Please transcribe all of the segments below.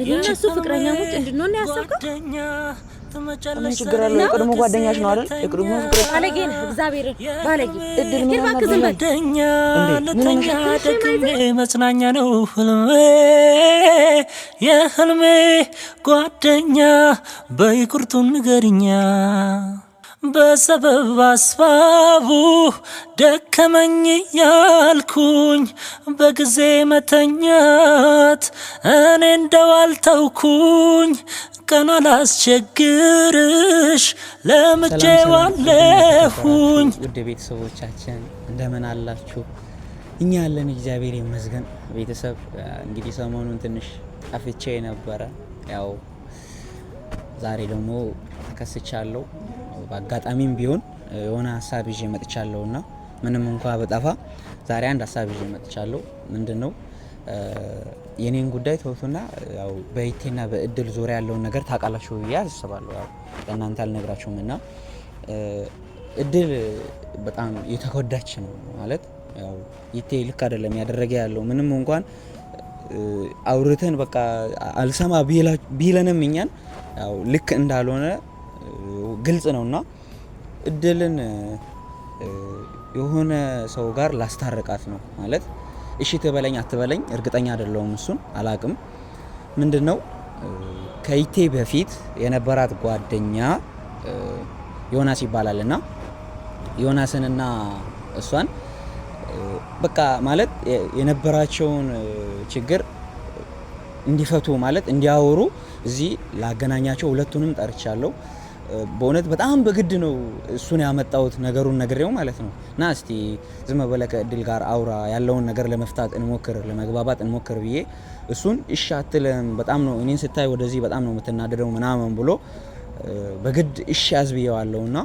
እነሱ ፍቅረኛሞች እንድንሆን ያሰብከው ተመቻለሽ ዛሬ የቀድሞ ጓደኛሽ ነው አይደል? የቀድሞ ፍቅረኛ ባለጌ ነው። እግዚአብሔርን ባለጌ እድል ምን ጓደኛ ለተኛ ደግሜ መጽናኛ ነው ህልሜ የህልሜ ጓደኛ በይቁርጡን ንገሪኛ በሰበብ አስባቡ ደከመኝ ያልኩኝ በጊዜ መተኛት እኔ እንደዋልተውኩኝ ቀና ላስቸግርሽ ለምጄዋለሁኝ። ውድ ቤተሰቦቻችን እንደምን አላችሁ? እኛ ያለን እግዚአብሔር ይመስገን። ቤተሰብ እንግዲህ ሰሞኑን ትንሽ ጠፍቼ ነበረ። ያው ዛሬ ደግሞ ተከስቻለሁ። በአጋጣሚም ቢሆን የሆነ ሀሳብ ይዤ መጥቻለሁና ምንም እንኳን በጠፋ ዛሬ አንድ ሀሳብ ይዤ መጥቻለሁ። ምንድነው የኔን ጉዳይ ተውቱና ያው በይቴና በእድል ዙሪያ ያለውን ነገር ታውቃላችሁ ብዬ አስባለሁ። ያው ለእናንተ አልነግራችሁም እና እድል በጣም የተጎዳች ነው ማለት ያው ይቴ ልክ አይደለም ያደረገ ያለው ምንም እንኳን አውርተን በቃ አልሰማ ቢለንም እኛን ያው ልክ እንዳልሆነ ግልጽ ነውና እድልን የሆነ ሰው ጋር ላስታርቃት ነው ማለት እሺ ትበለኝ አትበለኝ እርግጠኛ አይደለሁም። እሱን አላቅም። ምንድነው ከይቴ በፊት የነበራት ጓደኛ ዮናስ ይባላልና ዮናስንና እሷን በቃ ማለት የነበራቸውን ችግር እንዲፈቱ ማለት እንዲያወሩ እዚህ ላገናኛቸው ሁለቱንም ጠርቻለሁ። በእውነት በጣም በግድ ነው እሱን ያመጣሁት ነገሩን ነግሬው ማለት ነው። እና እስቲ ዝም ብለህ ከእድል ጋር አውራ ያለውን ነገር ለመፍታት እንሞክር ለመግባባት እንሞክር ብዬ እሱን እሺ አትልም በጣም ነው እኔን ስታይ ወደዚህ በጣም ነው የምትናደደው ምናምን ብሎ በግድ እሺ ያዝብየዋለሁና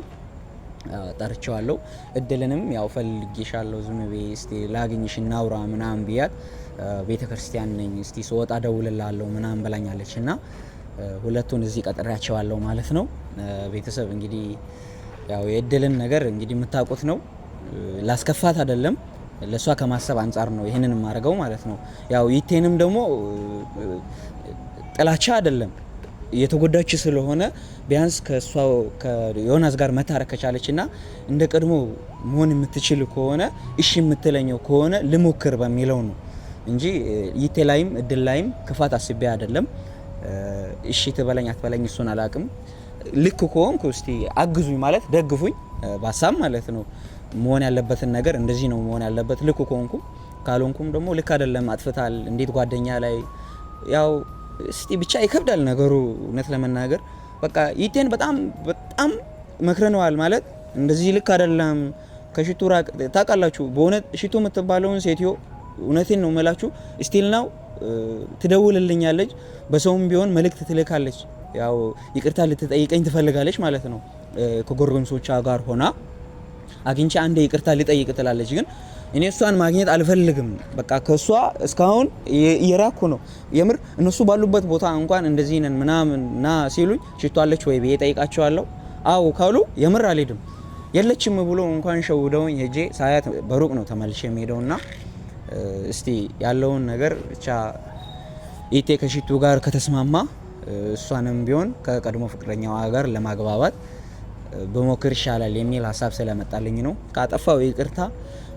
ጠርቼዋለሁ። እድልንም ያው ፈልጌሻለሁ ዝም ብዬ እስቲ ላግኝሽ እናውራ ምናምን ብያት ቤተክርስቲያን ነኝ እስቲ ስወጣ ደውልልሃለሁ ምናምን ብላኛለችና ሁለቱን እዚህ ቀጥሬያቸዋለሁ ማለት ነው። ቤተሰብ እንግዲህ ያው የእድልን ነገር እንግዲህ የምታውቁት ነው። ላስከፋት አይደለም ለሷ ከማሰብ አንፃር ነው ይሄንን ማድረገው ማለት ነው። ያው ይቴንም ደግሞ ጥላቻ አይደለም የተጎዳች ስለሆነ ቢያንስ ከሷ ከዮናስ ጋር መታረቅ ከቻለችና እንደ ቀድሞ መሆን የምትችል ከሆነ እሺ የምትለኘው ከሆነ ልሞክር በሚለው ነው እንጂ ይቴ ላይም እድል ላይም ክፋት አስቤ አይደለም። እሺ ትበለኝ አትበለኝ እሱን አላቅም። ልክ ከሆንኩ እስቲ አግዙኝ ማለት ደግፉኝ ባሳም ማለት ነው። መሆን ያለበትን ነገር እንደዚህ ነው መሆን ያለበት ልክ ከሆንኩ ካልሆንኩም ደግሞ ልክ አይደለም አጥፍታል እንዴት ጓደኛ ላይ ያው እስቲ ብቻ ይከብዳል ነገሩ እውነት ለመናገር በቃ ይቴን በጣም መክረነዋል ማለት እንደዚህ ልክ አይደለም ከሽቱ ራቅ ታውቃላችሁ። በእውነት ሽቱ የምትባለውን ሴትዮ እውነቴን ነው መላችሁ ስቲል ነው ትደውልልኛለች በሰውም ቢሆን መልእክት ትልካለች ያው ይቅርታ ልትጠይቀኝ ትፈልጋለች ማለት ነው። ከጎረምሶቿ ጋር ሆና አግኝቼ አንዴ ይቅርታ ልጠይቅ ትላለች። ግን እኔ እሷን ማግኘት አልፈልግም በቃ ከሷ እስካሁን እየራኩ ነው የምር እነሱ ባሉበት ቦታ እንኳን እንደዚህ ነን ምናምን ና ሲሉኝ ሽቷለች ወይ ብዬ ጠይቃቸዋለሁ። አው ካሉ የምር አልሄድም የለችም ብሎ እንኳን ሸውደውኝ ሄጄ ሳያት በሩቅ ነው ተመልሼ የምሄደውና እስቲ ያለውን ነገር ብቻ ይቴ ከሽቱ ጋር ከተስማማ እሷንም ቢሆን ከቀድሞ ፍቅረኛዋ ጋር ለማግባባት በሞክር ይሻላል የሚል ሀሳብ ስለመጣልኝ ነው። ካጠፋው ይቅርታ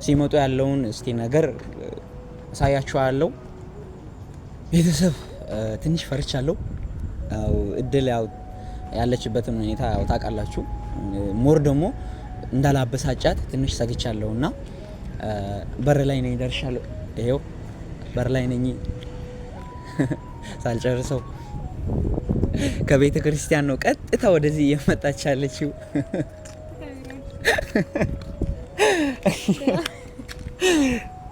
ሲመጡ ያለውን እስቲ ነገር ሳያችኋለሁ። ቤተሰብ ትንሽ ፈርቻለሁ። እድል ያው ያለችበትን ሁኔታ ያው ታውቃላችሁ። ሞር ደግሞ እንዳላበሳጫት ትንሽ ሰግቻለሁና በር ላይ ነኝ ደርሻለሁ። ይሄው በር ላይ ነኝ ሳልጨርሰው ከቤተ ክርስቲያን ነው ቀጥታ ወደዚህ እየመጣች ያለችው።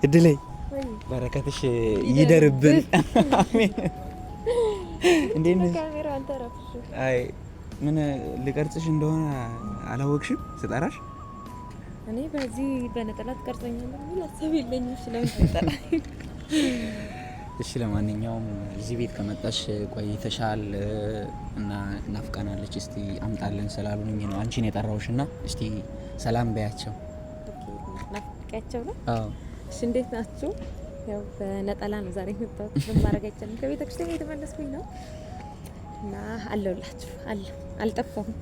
እድሌ በረከትሽ ይደርብን አሜን። እንዴት ነሽ? አይ ምን ልቀርጽሽ እንደሆነ አላወቅሽም ስጠራሽ እኔ በዚህ በነጠላት ቀርጸኛለሁ የሚል ሀሳብ የለኝም ስለምትጠራኝ። እሺ ለማንኛውም እዚህ ቤት ከመጣሽ ቆይተሻል እና ናፍቃናለች። እስቲ አምጣለን ስላሉኝ ነው አንቺን የጠራውሽና እስቲ ሰላም በያቸው። ናፍቃቸው ነው? አዎ። እሺ እንዴት ናችሁ? ያው በነጠላ ነው ዛሬ የመጣሁት። ምን ማድረግ አይቻልም። ከቤተ ክርስቲያን የተመለስኩኝ ነው እና አለሁላችሁ። አልጠፋሁም።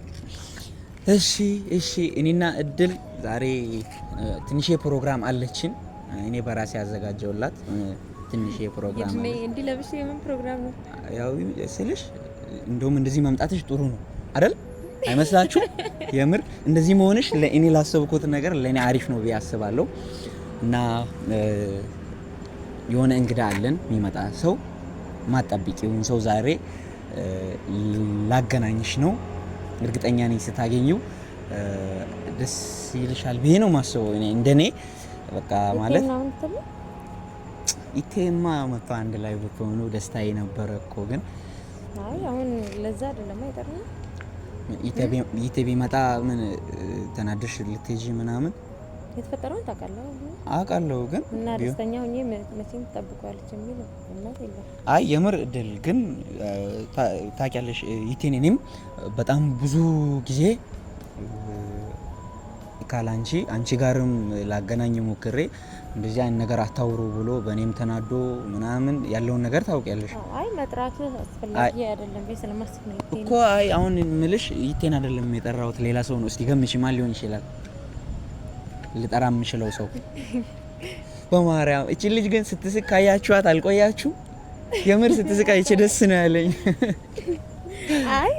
እሺ እኔና እድል ዛሬ ትንሽ ፕሮግራም አለችን። እኔ በራሴ ያዘጋጀውላት ትንሽ ፕሮግራም ነው። እንዴ ለብሼ የምን ፕሮግራም ነው? ያው ስልሽ እንደውም እንደዚህ መምጣትሽ ጥሩ ነው አይደል? አይመስላችሁ? የምር እንደዚህ መሆንሽ ለእኔ ላሰብኩት ነገር ለእኔ አሪፍ ነው ብዬ አስባለሁ። እና የሆነ እንግዳ አለን የሚመጣ ሰው ማጠብቂውን ሰው ዛሬ ላገናኝሽ ነው። እርግጠኛ ነኝ ስታገኙ ደስ ይልሻል ብዬ ነው ማስበው። እኔ እንደኔ በቃ ማለት ኢቴማ መጥቶ አንድ ላይ ብትሆኑ ደስታዬ ነበረ እኮ። ግን አይ አሁን ለዛ አይደለም አይጠርም። ኢቴ ቢመጣ ምን ተናደሽ ልትሄጂ ምናምን የተፈጠረውን ታውቃለህ? አውቃለሁ። ግን እና ደስተኛ ሆኜ መቼም ትጠብቀዋለች የሚል እምነት የለም። አይ የምር እድል ግን ታውቂያለሽ ኢቴን እኔም በጣም ብዙ ጊዜ ካላንቺ አንቺ ጋርም ላገናኝ ሞክሬ እንደዚህ አይነት ነገር አታውሩ ብሎ በእኔም ተናዶ ምናምን ያለውን ነገር ታውቂያለሽ። አይ መጥራቱ አስፈላጊ አይደለም ስለማስብ ነው እኮ። አይ አሁን ምልሽ ኢቴን አይደለም የጠራሁት ሌላ ሰው ነው። እስቲ ገምቺ ማን ሊሆን ይችላል ልጠራ የምችለው ሰው? በማርያም እቺ ልጅ ግን ስትስቅ ካያችኋት አልቆያችሁ? የምር ስትስቅ አይቼ ደስ ነው ያለኝ። አይ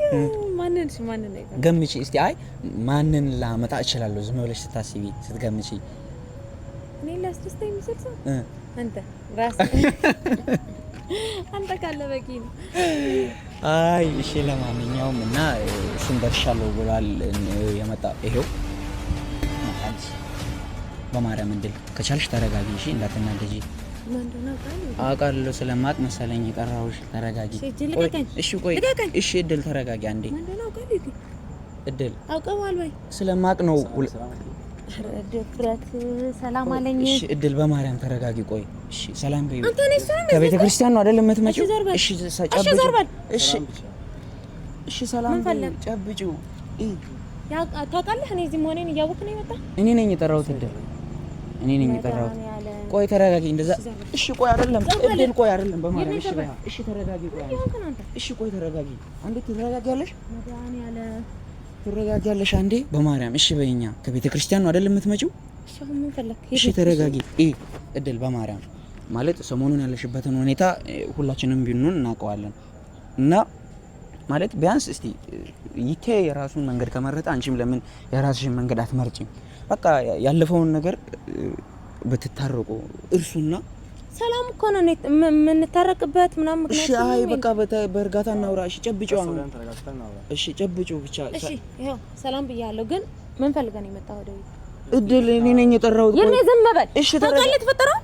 ማንን ነው ገምቺ እስቲ። አይ ማንን ላመጣ እችላለሁ ዝም ብለሽ ስታስቢ ስትገምቺ? እኔ ላስደስተኝ የሚችል ሰው አንተ ራስህ አንተ ካለ በቂ ነው። አይ እሺ ለማንኛውም እና እሱን ደርሻለሁ ብሏል የመጣ ይሄው መጣች። በማርያም እንድል ከቻልሽ ተረጋጊ እሺ፣ እንዳትናደጂ። አውቃለሁ ስለማቅ መሰለኝ የጠራሁሽ። ተረጋጊ እሺ። ቆይ እሺ እድል ተረጋጊ አንዴ። እድል አውቀዋል ወይ? ስለማቅ ነው። ድፍረት ሰላም አለኝ። እሺ እድል በማርያም ተረጋጊ። ቆይ እሺ ሰላም በይው። ከቤተ ክርስቲያን ነው አይደል የምትመጪው? እሺ እሺ ሰላም ጨብጪው። ታውቃለህ እኔ እዚህ መሆኔን እያወቅህ ነው የመጣህ? እኔ ነኝ የጠራሁት እድል፣ እኔ ነኝ የጠራሁት። ቆይ ተረጋጊ። እንደዛ እሺ ቆይ አይደለም እድል፣ ቆይ አይደለም በማርያም እሺ በይ። እሺ ተረጋጊ። ቆይ እሺ ቆይ ተረጋጊ። አንዴ ትረጋጊያለሽ? ትረጋጊያለሽ አንዴ በማርያም እሺ በይኛ። ከቤተ ክርስቲያን ነው አይደል የምትመጪው? እሺ አሁን ምን ፈለክ? እሺ ተረጋጊ። እድል በማርያም ማለት ሰሞኑን ያለሽበትን ሁኔታ ሁላችንም ቢሆን እናውቀዋለን እና ማለት ቢያንስ እስቲ ይቴ የራሱን መንገድ ከመረጠ አንቺም ለምን የራስሽን መንገድ አትመርጪም? በቃ ያለፈውን ነገር በትታረቁ እርሱና ሰላም እኮ ነው የምንታረቅበት ምናምን ምክንያት። እሺ አይ በቃ በእርጋታ እናውራ። እሺ ጨብጪው አሁን። እሺ ጨብጪው ብቻ። እሺ ይሄው ሰላም ብያለሁ። ግን ምን ፈልገህ ነው የመጣው ወደ ቤት? እድል እኔ ነኝ የጠራሁት። የኔ ዝም በል። እሺ ታውቃለህ የተፈጠረው?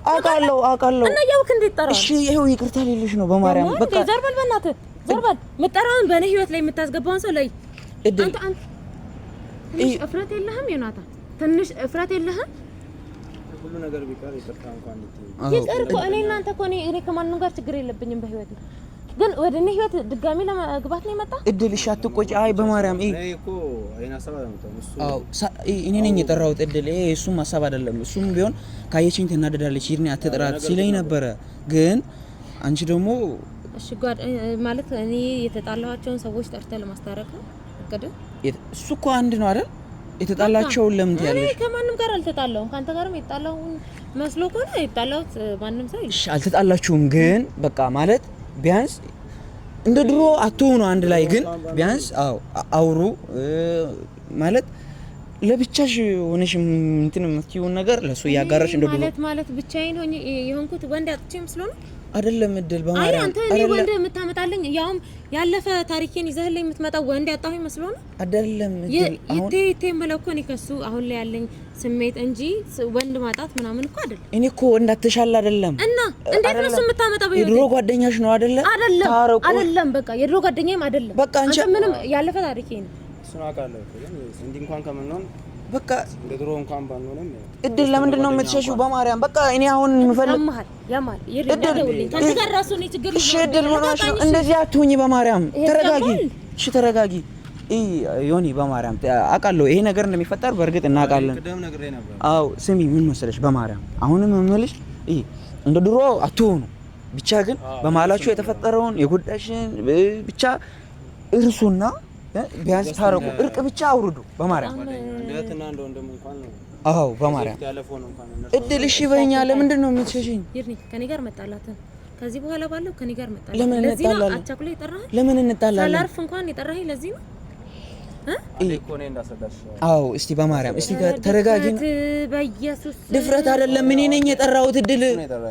አውቃለሁ እና ያውክ እንዴት ጠራው? እሺ ይሄው ይቅርታ ልልሽ ነው በማርያም በቃ ዘር በል በእናትህ ዘር በል። የምጠራውን በእኔ ህይወት ላይ የምታስገባውን ሰው ላይ እድል አንተ ትንሽ እፍረት የለህም ዮናታ? ትንሽ እፍረት የለህም? ሁሉ ነገር ቢቀር ይቅርታ እንኳን ይቅር እኮ እኔ እናንተ እኮ እኔ ከማንም ጋር ችግር የለብኝም በህይወት። ግን ወደ እኔ ህይወት ድጋሚ ለመግባት ነው የመጣ? እድል እሺ አትቆጪ። አይ በማርያም እኮ አይና ሐሳብ አይደለም እኔ ነኝ የጠራሁት እድል። እሱም ሐሳብ አይደለም። እሱም ቢሆን ካየችኝ ትናደዳለች። ይርኔ አትጥራት ሲለኝ ነበረ። ግን አንቺ ደግሞ እሺ ማለት እኔ የተጣላኋቸውን ሰዎች ጠርተህ ለማስታረቅ ነው እቅድ? እሱ እኮ አንድ ነው አይደል? የተጣላቸውን ለምን ትያለሽ? እኔ ከማንም ጋር አልተጣላሁም። ካንተ ጋርም የተጣላሁ መስሎ ከሆነ የተጣላሁት ማንም ሰው እሺ አልተጣላችሁም። ግን በቃ ማለት ቢያንስ እንደ ድሮ አትሆኑ አንድ ላይ። ግን ቢያንስ አውሩ ማለት ለብቻሽ ሆነሽ እንትን የምትይውን ነገር ለሱ ያጋራሽ እንደ ድሮ ማለት ብቻዬን ሆኜ የሆንኩት ወንድ አጥቼ መስሎ ነው አይደለም? እድል በማርያም አንተ እኔ ወንድ የምታመጣልኝ ያውም ያለፈ ታሪኬን ይዘህልኝ የምትመጣው ወንድ ያጣሁኝ መስሎ ነው አይደለም? እድል አሁን ይቴ መለኮ እኔ ከሱ አሁን ላይ ያለኝ ስሜት እንጂ ወንድ ማጣት ምናምን እኮ አይደለም። እኔ እኮ እንዳትሻል አይደለም። እና እንዴት ነው የምታመጣው? በህይወት የድሮ ጓደኛሽ ነው አይደለ? አይደለም በቃ የድሮ ጓደኛዬም አይደለም። በቃ አንቺ ምንም ያለፈ ታሪኬ ነው። እሱን አውቃለሁ ግን እንዲህ እንኳን ከመንሆን በቃ እንደ ድሮ እንኳን ባንሆንም እድል ለምንድን ነው የምትሸሺው? በማርያም በቃ እኔ አሁን የምፈልግ ያማል ይደውልልኝ ካንተ ጋር ራሱ ነው ችግር ነው። እሺ እድል ሆነሽ እንደዚህ አትሁኚ። በማርያም ተረጋጊ። እሺ ተረጋጊ። ዮኒ በማርያም አውቃለሁ ይሄ ነገር እንደሚፈጠር በእርግጥ እናውቃለን። አዎ ስሚ ምን መሰለሽ በማርያም አሁንም የምልሽ እንደ ድሮ አትሆኑ። ብቻ ግን በመሀላችሁ የተፈጠረውን የጉዳሽን ብቻ እርሱና ቢያንስ ታረቁ። እርቅ ብቻ አውርዱ በማርያም እንደትና እንደወንድም እንኳን ነው። አዎ በማርያም እድል እሺ በእኛ ለምንድን ነው የምትሸሽኝ? ይርኒ ከኔ ጋር መጣላትን ከዚህ በኋላ ባለው ከኔ ጋር መጣላት ለምን እንጣላለን? አቻኩላ ይጠራህ? ለምን እንጣላለን? ሳላርፍ እንኳን ይጠራህ ለዚህ ነው እኮ ነው እንዳሰዳሽ። አዎ እስቲ በማርያም እስቲ ተረጋጊን። በኢየሱስ ድፍረት አይደለም። እኔ ነኝ የጠራሁት እድል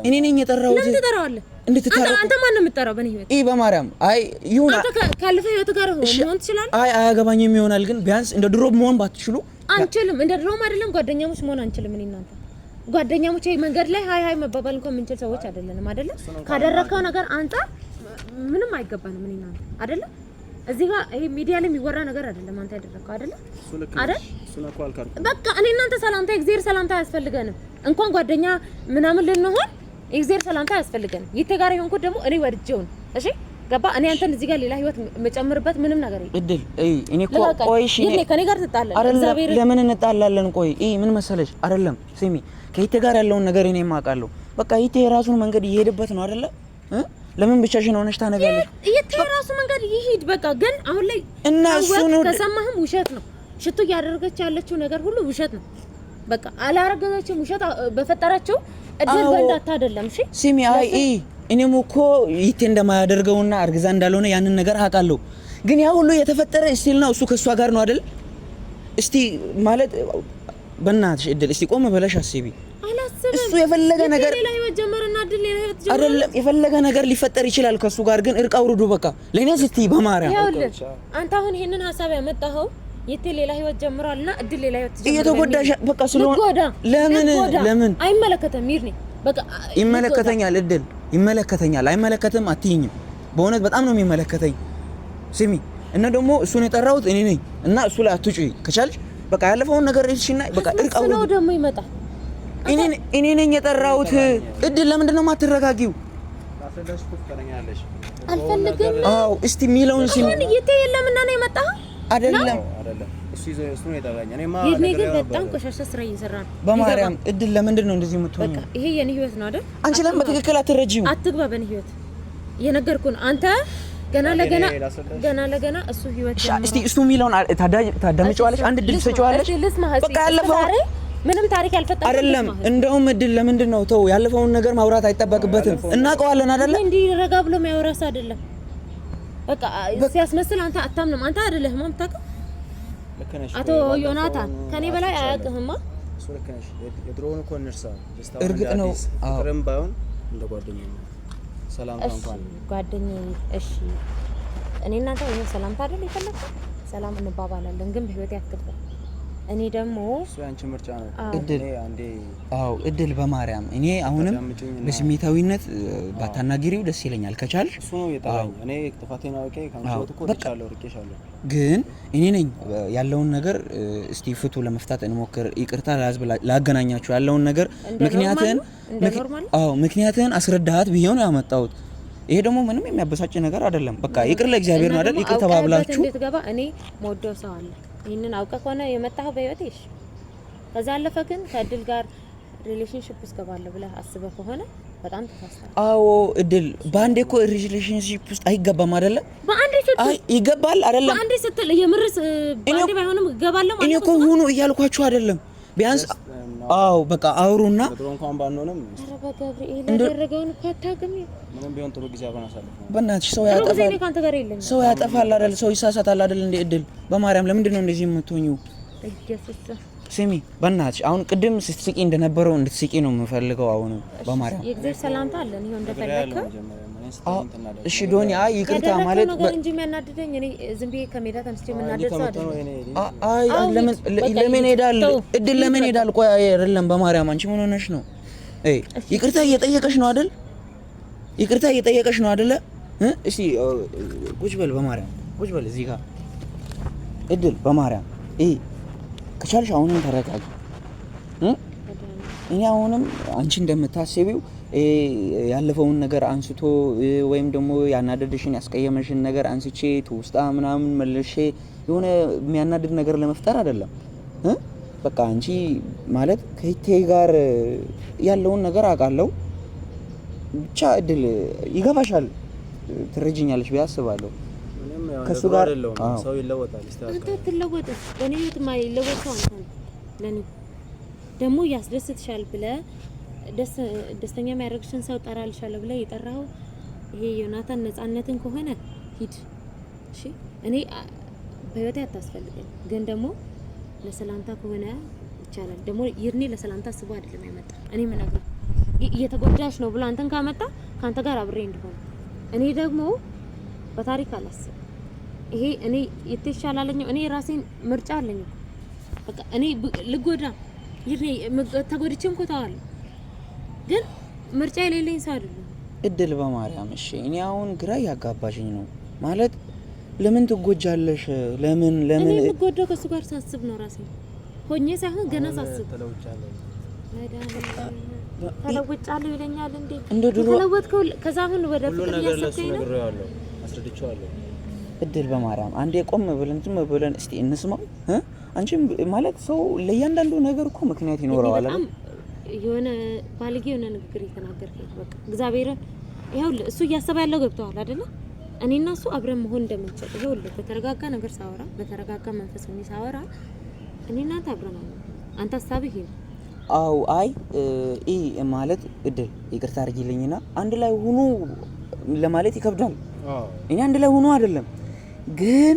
እኔ ነኝ የጠራሁት። ለምን ትጠራዋለህ? እንድትታረቁ አንተ ማን ነው የምትጠራው? በኔ ህይወት በማርያም አይ ይሁን አንተ ካለፈ ህይወት ጋር መሆን ትችላለህ። አይ አያገባኝም ይሆናል። ግን ቢያንስ እንደ ድሮ መሆን ባትችሉ አንችልም። እንደ ድሮም አይደለም ጓደኛሞች መሆን አንችልም። እኔ እናንተ ጓደኛሞች መንገድ ላይ ሃይ መባባል እንኳን የምንችል ሰዎች አይደለንም አይደለ? ካደረከው ነገር አንተ ምንም አይገባንም። እኔ እናንተ አይደለ? እዚህ ጋር ይሄ ሚዲያ ላይ የሚወራ ነገር አይደለም። አንተ ያደረከው አይደለ አይደል? በቃ እኔ እናንተ ሰላምታ እግዚአብሔር ሰላምታ አያስፈልገንም። እንኳን ጓደኛ ምናምን ልንሆን እግዚአብሔር ሰላምታ አያስፈልገንም። ይተጋር ይሆንኩት ደግሞ እኔ ወድጄው ነው። እሺ ገባ? እኔ አንተን እዚህ ጋር ሌላ ህይወት መጨመርበት ምንም ነገር የለም። እድል እኔ እኮ ቆይሽ እኔ ከኔ ጋር ትጣላለህ። እግዚአብሔር ለምን እንጣላለን? ቆይ ምን መሰለሽ አይደለም ስሚ፣ ከይቴ ጋር ያለውን ነገር እኔ ማውቃለሁ። በቃ ይቴ የራሱን መንገድ እየሄደበት ነው አይደለ? ለምን ብቻሽን ሆነሽ ታነጋለሽ? ይቴ የራሱ መንገድ ይሄድ በቃ። ግን አሁን ላይ እና እሱ ነው ከሰማህም ውሸት ነው። ሽቱ እያደረገች ያለችው ነገር ሁሉ ውሸት ነው። በቃ አላረገዘችም። ውሸት በፈጠራቸው እድል በእንዳታ አይደለም። እሺ ስሚ፣ አይ እኔም እኮ ይቴ እንደማያደርገውና አርግዛ እንዳልሆነ ያንን ነገር አውቃለሁ። ግን ያ ሁሉ የተፈጠረ እስቲል ነው እሱ ከሷ ጋር ነው አይደል? እስቲ ማለት በእናትሽ እድል እስቲ ቆም ብለሽ አስቢ። እሱ የፈለገ ነገር ሌላ ህይወት ጀመረና እድል ሌላ ህይወት ጀመረ አይደለም። የፈለገ ነገር ሊፈጠር ይችላል ከሱ ጋር። ግን እርቅ አውርዱ በቃ። ለኔ ስትይ በማርያም ይኸውልህ አንተ አሁን ይሄንን ሐሳብ ያመጣኸው ይቴ ሌላ ህይወት ጀምራልና እድል ሌላ ህይወት ጀመረ እየተጎዳሽ በቃ ስለሆነ ለምን አይመለከተም? ይርኒ በቃ ይመለከተኛል። እድል ይመለከተኛል። አይመለከትም አትይኝም። በእውነት በጣም ነው የሚመለከተኝ። ስሚ እና ደግሞ እሱን የጠራሁት እኔ ነኝ እና እሱ ላይ አትጩይ ከቻልሽ በቃ ያለፈውን ነገር እሺና በቃ እርቅ አውርዱ። ነው ደግሞ ይመጣ እኔ ነኝ የጠራሁት። እድል ለምንድን ነው የማትረጋጊው? ታሰዳሽ ፍቅረኛለሽ አልፈልግም። አዎ እስቲ ሚለውን ሲሚ አሁን ይቴ የለምና ነው የመጣው አይደለም እሱ ነው የጠራኝ። እኔማ ይሄ ግን በጣም ቆሻሻ ስራ እየሰራ ነው። በማርያም እድል ለምንድን ነው እንደዚህ የምትሆኚው? በቃ ይሄ የኔ ህይወት ነው አይደል? አንቺ ለምን በትክክል አትረጂው? አትግባ በኔ ህይወት የነገርኩህ ነው። አንተ ገና ለገና እሱ ህይወት እስቲ እሱ የሚለውን ታዳምጪዋለሽ? አንድ እድል ትሰጪዋለሽ? በቃ ያለፈው ምንም ታሪክ ያልፈጠረ አይደለም። እንደውም እድል ለምንድን ነው ተው፣ ያለፈውን ነገር ማውራት አይጠበቅበትም። እናውቀዋለን አይደለ? እንዴ ረጋ ብሎ የሚያወራስ አይደለም። በቃ ሲያስመስል አንተ አታምንም። አንተ አይደለህም የምታውቀው አቶ ዮናታን ከኔ በላይ አያውቅህማ። እሱ ልክ ነሽ። የድሮውን እኮ እንርሳ። እርግጥ ነው ፍቅርም ባይሆን እንደ ጓደኛዬ ነው። ሰላምታ እንኳን ጓደኛዬ እሺ፣ እኔ እናንተ ወይ ሰላምታ አይደል የፈለግከው? ሰላም እንባባላለን፣ ግን በህይወት ያትገባ። እኔ ደግሞ እሱ ያንቺ ምርጫ ነው። እድል በማርያም እኔ አሁንም በስሜታዊነት ባታናግሪው ደስ ይለኛል ከቻልሽ። እሱ ነው የጠራኝ። እኔ ጥፋቴን አውቄ ካንቺ እኮ ተቻለው ርቄሻለሁ። ግን እኔ ነኝ ያለውን ነገር እስቲ ፍቱ ለመፍታት እንሞክር። ይቅርታ ላገናኛችሁ ያለውን ነገር ምክንያትን አስረዳሃት ብዬው ነው ያመጣሁት። ይሄ ደግሞ ምንም የሚያበሳጭ ነገር አይደለም። በቃ ይቅር ለእግዚአብሔር ነው አይደል? ይቅር ተባብላችሁ እንድትገባ እኔ ሞደው ሰው አለ። ይሄንን አውቀህ ከሆነ የመጣኸው በህይወቴሽ። ከዛ አለፈ ግን ከእድል ጋር ሪሌሽንሺፕ ውስጥ ገባለሁ ብለህ አስበህ ከሆነ በጣም ተሳስተሃል። አዎ እድል በአንዴ እኮ ሪሌሽንሺፕ ውስጥ አይገባም አይደለ? በአንዴ ስትል ይገባል አይደለ? በአንዴ ስትል የምርስ በአንዴ ባይሆንም እገባለሁ ማለት ነው። እኔ እኮ ሁኑ እያልኳችሁ አይደለም። ቢያንስ በቃ አውሩና ድሮ እንኳን ባንሆንም ኧረ በገብርኤል ያደረገውን እኮ አታውቅም። ምንም ቢሆን ጥሩ ጊዜ አብረን አሳልፈናል። በእናትሽ ሰው ያጠፋል አይደል? ሰው ይሳሳታል አይደል? እንደ እድል በማርያም ለምንድን ነው እንደዚህ የምትሆኚው? ስሚ በእናትሽ አሁን ቅድም ስትስቂ እንደነበረው እንድትስቂ ነው የምፈልገው። አሁን በማርያም የእግዚአብሔር ሰላምታ አለን። ይሄው እንደፈለከው እሺ ዶኒ ይቅርታ ማለት እንጂ የሚያናድደኝ እኔ ዝም ብዬ ከሜዳ ተነስቼ የምናደድ ሰው አይደለም። ለምን ሄዳለሁ? እድል ለምን ሄዳል? ቆይ አይደለም በማርያም አንቺ ምን ሆነሽ ነው? ይቅርታ እየጠየቀሽ ነው አይደል? ይቅርታ እየጠየቀሽ ነው አይደለ? እሺ ቁጭ በል በማርያም ቁጭ በል እዚህ ጋር እድል በማርያም ከቻልሽ አሁንም ተረጋጊ። እኔ አሁንም አንቺ እንደምታስቢው ያለፈውን ነገር አንስቶ ወይም ደግሞ ያናደደሽን ያስቀየመሽን ነገር አንስቼ ትውስታ ምናምን መልሼ የሆነ የሚያናድድ ነገር ለመፍጠር አይደለም። በቃ አንቺ ማለት ከይቴ ጋር ያለውን ነገር አውቃለሁ። ብቻ እድል ይገባሻል፣ ትረጅኛለሽ ቢያስባለሁ ከሱ ጋር ሰው ይለወጣል። አንተ ትለወጣለህ። በእኔ ህይወት የማይለወጣው አንተ ነው። ለኔ ደግሞ ያስደስትሻል ብለህ ደስተኛ የሚያደርግሽን ሰው ጠራልሻለሁ ብለህ የጠራው ይሄ ዮናታን ነፃነትን ከሆነ ሂድ። እሺ እኔ በህይወቴ አታስፈልገኝ፣ ግን ደግሞ ለሰላምታ ከሆነ ይቻላል። ደግሞ ይርኔ ለሰላምታ አስቦ አይደለም ያመጣ። እኔ ምን አገር እየተጎዳሽ ነው ብሎ አንተን ካመጣ ካንተ ጋር አብሬ እንደሆነ እኔ ደግሞ በታሪክ አላስብ። ይሄ እኔ የተሻላለኝ እኔ ራሴን ምርጫ አለኝ። በቃ እኔ ልጎዳ ይርኔ ተጎድቼም ኮታዋል፣ ግን ምርጫ የሌለኝ ሰው አይደለም። እድል በማርያም እሺ፣ እኔ አሁን ግራ ያጋባሽኝ ነው ማለት ለምን ትጎጃለሽ? ለምን እኔ የምጎዳው ከሱ ጋር ሳስብ ነው። ራሴ ሆኜ ሳይሆን ገና ሳስብ ተለውጫለሁ ይለኛል እንዴ? እንደ ድሮ ተለወጥከው። ከዛ አሁን ወደ ፍቅር እያሰብከኝ ነው። አስረድቼዋለሁ። እድል በማርያም አንዴ ቆም ብለን እስቲ እንስማው። አንቺም ማለት ሰው ለእያንዳንዱ ነገር እኮ ምክንያት ይኖረዋል አይደል? የሆነ ባልጌ የሆነ ንግግር የተናገርከኝ በቃ እግዚአብሔርን ይኸውልህ፣ እሱ እያሰበ ያለው ገብቶሃል አይደለ? እኔና እሱ አብረን መሆን እንደምንችል ይኸውልህ፣ በተረጋጋ ነገር ሳወራ፣ በተረጋጋ መንፈስ ሆኜ ሳወራ እኔና አንተ አብረን ነው። አንተ ሀሳብህ ይሄ ነው። አው አይ ማለት እድል ይቅርታ አድርጊልኝና አንድ ላይ ሁኑ ለማለት ይከብዳል። እኔ አንድ ላይ ሁኑ አይደለም ግን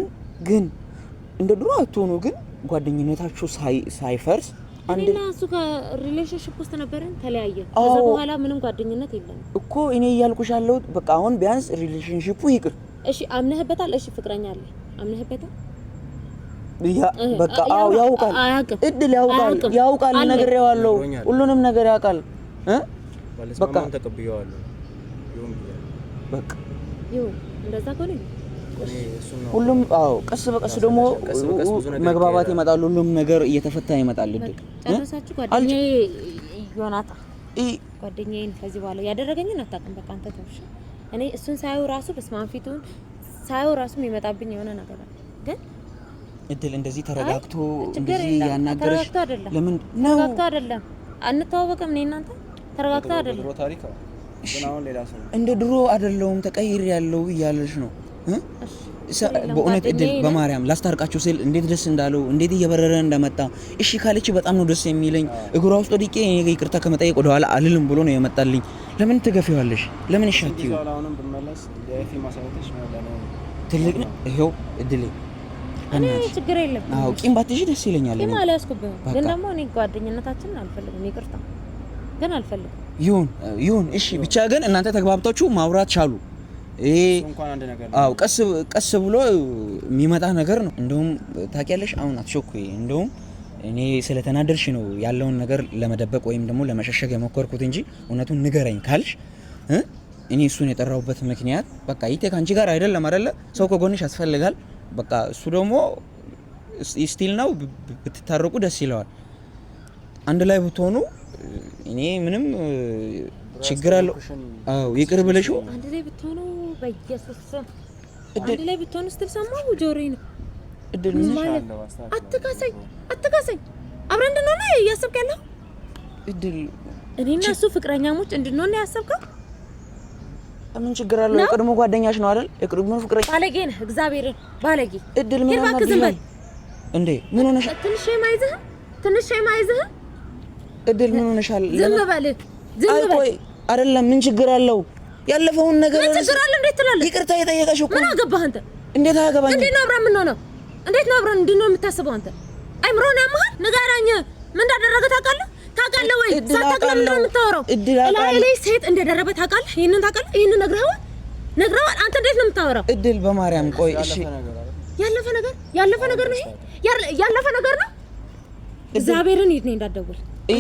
እንደ ድሮ አትሆኑ፣ ግን ጓደኝነታችሁ ሳይፈርስ እኔና እሱ ከሪሌሽንሺፕ ውስጥ ነበርን፣ ተለያየን። ከዛ በኋላ ምንም ጓደኝነት የለም እኮ እኔ እያልኩሽ ያለሁት በቃ አሁን ቢያንስ ሪሌሽንሺፑ ይቅር። እሺ አምነህበታል? እሺ ፍቅረኛ አለ አምነህበታል? በቃ ያውቃል፣ እድል ያውቃል፣ ነግሬዋለሁ፣ ሁሉንም ነገር ያውቃል። በቃ ተቀብየዋለሁ። በቃ ይሁን እንደዛ ከሆነ ሁሉም ቀስ በቀስ ደግሞ መግባባት ይመጣል። ሁሉም ነገር እየተፈታ ይመጣል። እድል ጨረሳችሁ? ጓደኛዬ ዮናታ ጓደኛዬን ከዚህ በኋላ ያደረገኝን አታውቅም። በቃ አንተ ተውሽ። እኔ እሱን ሳይው ራሱ በስማን ፊቱን ሳይው ራሱ የሚመጣብኝ የሆነ ነገር አለ። ግን እድል እንደዚህ ተረጋግቶ እንደዚህ ያናገረሽ ለምን ነው? ተረጋግቶ አይደለም አንተዋወቅም። እኔ እናንተ ተረጋግቶ አይደለም። ድሮ ታሪክ ነው፣ ግን አሁን ሌላ ሰው እንደ ድሮ አይደለም ተቀይሬያለሁ እያለሽ ነው። በእውነት እድል በማርያም ላስታርቃችሁ ስል እንዴት ደስ እንዳለው እንዴት እየበረረ እንደመጣ እሺ ካለች በጣም ነው ደስ የሚለኝ። እግሯ ውስጥ ወድቄ እኔ ይቅርታ ከመጠየቅ ወደ ኋላ አልልም ብሎ ነው የመጣልኝ። ለምን ትገፊዋለሽ? ለምን ይሻትዩ ትልቅ ነው ይሄው እድል። እኔ ችግር የለም። አዎ ቂም ባትይሽ ደስ ይለኛል። ቂም አልያዝኩብህም፣ ግን ደግሞ እኔ ጓደኝነታችንን አልፈልግም። ይቅርታ ግን አልፈልግም። ይሁን እሺ። ብቻ ግን እናንተ ተግባብታችሁ ማውራት ቻሉ። እንኳን አንድ ነገር አዎ ቀስ ብሎ የሚመጣ ነገር ነው። እንደውም ታውቂያለሽ አሁን አትሾኩኝ። እንደውም እኔ ስለተናደርሽ ነው ያለውን ነገር ለመደበቅ ወይም ደግሞ ለመሸሸግ የሞከርኩት እንጂ እውነቱን ንገረኝ ካልሽ እኔ እሱን የጠራሁበት ምክንያት በቃ ይቴ ካንቺ ጋር አይደለም አይደለ? ሰው ከጎንሽ ያስፈልጋል። በቃ እሱ ደግሞ ስቲል ነው ብትታረቁ ደስ ይለዋል። አንድ ላይ ብትሆኑ እኔ ምንም ችግር አለው። አዎ ይቅር ብለሽው አንድ ላይ ብትሆኑ በኢየሱስ ስም አንድ ላይ ብትሆኑ ስትል ሰማሁ ጆሮዬ ነው። እድል ምን ማለት አትካሰኝ አብረን እንድንሆን ያሰብክ ያለው እድል እኔና እሱ ፍቅረኛሞች እንድንሆን ያሰብከው ምን ችግር አለው? የቅድሞ ጓደኛሽ ነው አይደል? የቅድሞ ፍቅረኛ ባለጌ ነህ፣ እግዚአብሔርን ባለጌ። እድል ምን ነው እንዴ? ምን ሆነሽ? ትንሽ የማይዝህ እድል ምን ሆነሻል? ዝም በል ቆይ አይደለም ምን ችግር አለው? ያለፈውን ነገር ምን ችግር አለ? እንዴት ትላለህ? ይቅርታ የጠየቀሽ እኮ ምን አገባህ አንተ? እንዴት አያገባኝ? እንዴት ነው አብረን የምንሆነው? እንዴት ነው አብረን እንድንሆን የምታስበው አንተ? አይምሮን ያመሃል? ንገረኝ። ምን እንዳደረገ ታውቃለህ ወይ? ሳታውቅ ለምን ነው የምታወራው? ላይ ሴት እንደደረበ ታውቃለህ? ይሄንን ታውቃለህ? ይሄንን ነግረኸዋል? አንተ እንዴት ነው የምታወራው? እድል በማርያም ቆይ እሺ። ያለፈ ነገር ነው ይሄ? ያለፈ ነገር ነው። እግዚአብሔርን ይሄድ ነው እንዳትደውል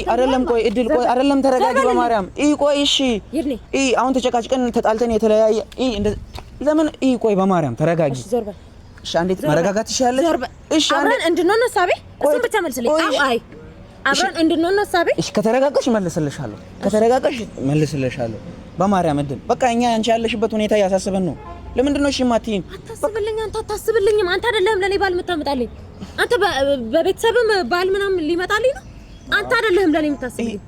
አይደለም ቆይ እድል ቆይ አይደለም ተረጋጊ በማርያም ቆይ እሺ አሁን ተጨቃጭቀን ተጣልተን የተለያየ ለምን ቆይ በማርያም ተረጋጊ እሺ አንዴት መረጋጋት ይሻላል እሺ አብረን እንድንሆን ሐሳቤ እሱን ብቻ መልስልኝ አይ አብረን እንድንሆን ሐሳቤ እሺ ከተረጋጋሽ መልስልሻለሁ በማርያም እድል በቃ እኛ አንቺ ያለሽበት ሁኔታ ያሳስበን ነው ለምንድን ነው እሺ ማትይኝ አታስብልኝም አንተ አይደለም ለኔ ባል የምታመጣልኝ አንተ በቤተሰብም ባል ምናምን ሊመጣልኝ ነው አንተ አይደለም ለኔ የምታስብልኝ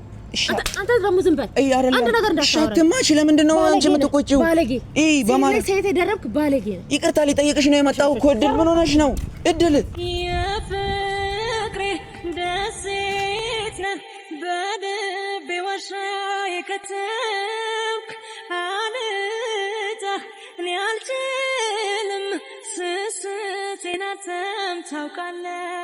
አንተ ደግሞ ዝም በል አንተ ነገር እንዳታወራ ሻትማች ለምንድነው አንቺ የምትቆጪው ባለጌ በማለት ሴት የደረብክ ባለጌ ይቅርታ ሊጠይቅሽ ነው የመጣው እኮ እድል ምን ሆነሽ ነው እድል የፍቅሬ ደሴት ነህ በልቤ ዋሻ የከተምክ አልጣ እኔ አልችልም ስስቴን አንተም ታውቃለህ